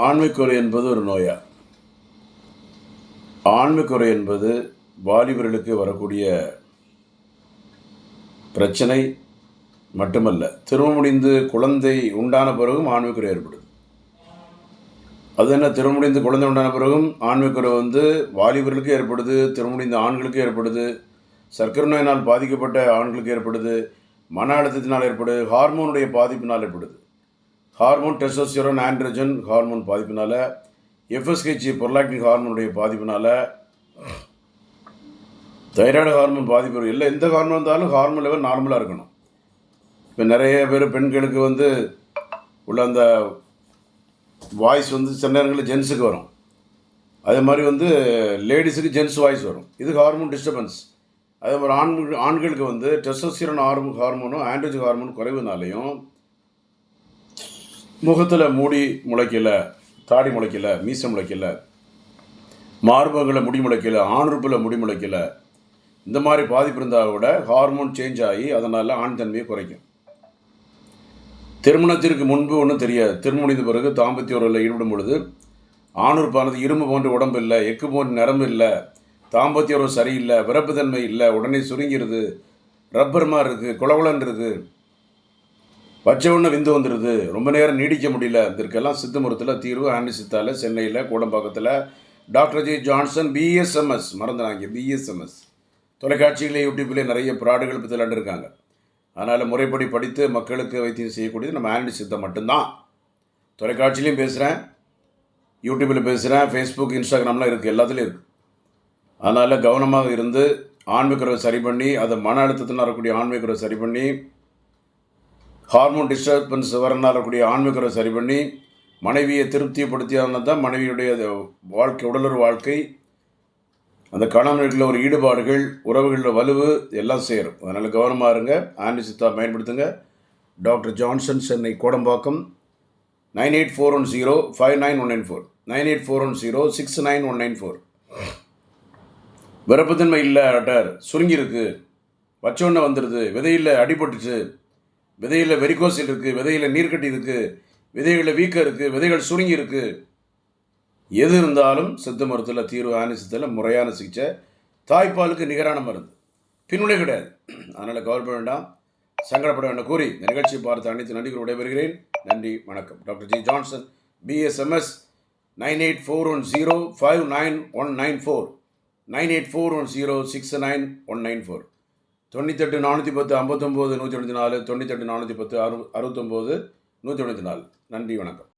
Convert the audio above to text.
ஆண்மைக்குறை என்பது ஒரு நோயா? ஆண்மைக்குறை என்பது வாலிபர்களுக்கு வரக்கூடிய பிரச்சனை மட்டுமல்ல, திருமணம் முடிந்து குழந்தை உண்டான பிறகும் ஆண்மைக்குறை ஏற்படுது. அது என்ன, திருமணம் முடிந்து குழந்தை உண்டான பிறகும் ஆண்மைக்குறை வாலிபர்களுக்கு ஏற்படுது, திருமணம் முடிந்த ஆண்களுக்கு ஏற்படுது, சர்க்கரை நோயினால் பாதிக்கப்பட்ட ஆண்களுக்கு ஏற்படுது, மன அழுத்தத்தினால் ஏற்படுது, ஹார்மோனுடைய பாதிப்பினால் ஏற்படுது. ஹார்மோன் டெஸ்டோஸ்டெரான் ஆண்ட்ரோஜன் ஹார்மோன் பாதிப்பினால், எஃப்எஸ்ஹெச் பொருளாக்டின் ஹார்மோனுடைய பாதிப்பினால், தைராய்டு ஹார்மோன் பாதிப்பு, இல்லை எந்த ஹார்மோன் இருந்தாலும் ஹார்மோன் லெவல் நார்மலாக இருக்கணும். இப்போ நிறைய பேர் பெண்களுக்கு உள்ள அந்த வாய்ஸ் சில நேரங்களில் ஜென்ஸுக்கு வரும். அதே மாதிரி லேடிஸுக்கு ஜென்ஸ் வாய்ஸ் வரும். இது ஹார்மோன் டிஸ்டர்பன்ஸ். அதே மாதிரி ஆண்களுக்கு டெஸ்டோஸ்டெரான் ஹார்மோனும் ஆண்ட்ரோஜன் ஹார்மோன் குறைவுனாலையும் முகத்தில் மூடி முளைக்கல, தாடி முளைக்கல, மீசை முளைக்கல, மார்பகங்களில் முடி முளைக்கல, ஆணுறுப்பில் முடி முளைக்கல, இந்த மாதிரி பாதிப்பு இருந்தால் கூட ஹார்மோன் சேஞ்ச் ஆகி அதனால் ஆண் தன்மையை குறைக்கும். திருமணத்திற்கு முன்பு ஒன்றும் தெரியாது. திருமணம் முடிந்த பிறகு தாம்பத்திய உறவில் ஈடுபடும் பொழுது ஆணுறுப்பானது இரும்பு போன்ற உடம்பு இல்லை, எக்கு போன்ற நரம்பு இல்லை, தாம்பத்திய உறவு சரியில்லை, விரப்புத்தன்மை இல்லை, உடனே சுருங்கிடுது, ரப்பர் மாதிரி இருக்குது, குளகுலன் இருக்குது, வச்ச உடனே விந்து வந்துடுது, ரொம்ப நேரம் நீடிக்க முடியல. இதற்கெல்லாம் சித்த மருத்துவத்தில் தீர்வு ஆன்டிசித்தாவில் சென்னையில் கோடம்பாக்கத்தில் டாக்டர் ஜே ஜான்சன் பிஎஸ்எம்எஸ் மறந்துடாங்க, பிஎஸ்எம்எஸ் தொலைக்காட்சிகளே யூடியூப்லேயே நிறைய ப்ராடுகள் பற்றி விளாண்டுருக்காங்க. அதனால் முறைப்படி படித்து மக்களுக்கு வைத்தியம் செய்யக்கூடியது நம்ம ஆன்டிசித்தம் மட்டும்தான். தொலைக்காட்சியிலையும் பேசுகிறேன், யூடியூப்பில் பேசுகிறேன், ஃபேஸ்புக், இன்ஸ்டாகிராம்லாம் இருக்குது, எல்லாத்துலேயும் இருக்குது. அதனால் கவனமாக இருந்து ஆண்மைக்குறவை சரி பண்ணி, அதை மன அழுத்தத்தில் வரக்கூடிய ஆண்மைக்குறவை சரி பண்ணி, ஹார்மோன் டிஸ்டர்பன்ஸ் வரனால இருக்கக்கூடிய ஆண்மைக்குறை சரி பண்ணி மனைவியை திருப்திப்படுத்தியால் தான் மனைவியுடைய வாழ்க்கை, உடலுறவு வாழ்க்கை, அந்த கணவனுக்குள்ள ஒரு ஈடுபாடுகள், உறவுகளில் வலுவு எல்லாம் சேரும். அதனால் கவனமாக இருங்க, ஆன்டிசித்தா பயன்படுத்துங்க. Doctor Johnson, Chennai Kodambakkam, 9841059194, 9841069194. விரப்புத்தன்மை இல்லை டாக்டர், சுருங்கியிருக்கு, வச்சோன்னே வந்துடுது, விதையில் அடிபட்டுச்சு, விதையில் வெரிகோசில் இருக்குது, விதையில் நீர்க்கட்டி இருக்குது, விதைகளில் வீக்கம் இருக்குது, விதைகள் சுருங்கி இருக்குது, எது இருந்தாலும் சித்த மருத்துவத்தில் தீர்வு ஆன்டிசித்தத்தில் முறையான சிகிச்சை, தாய்ப்பாலுக்கு நிகரான மருந்து, பின்னுடைய கிடையாது. அதனால் கவலைப்பட வேண்டாம், சங்கடப்பட வேண்டாம் கூறி இந்த நிகழ்ச்சியை பார்த்து அனைத்து நன்றிகள் விடைபெறுகிறேன். நன்றி, வணக்கம். Doctor G Johnson, BSMS, 9841059194, 9841069194, 98 410 59 194, 98 410 69 194. நன்றி, வணக்கம்.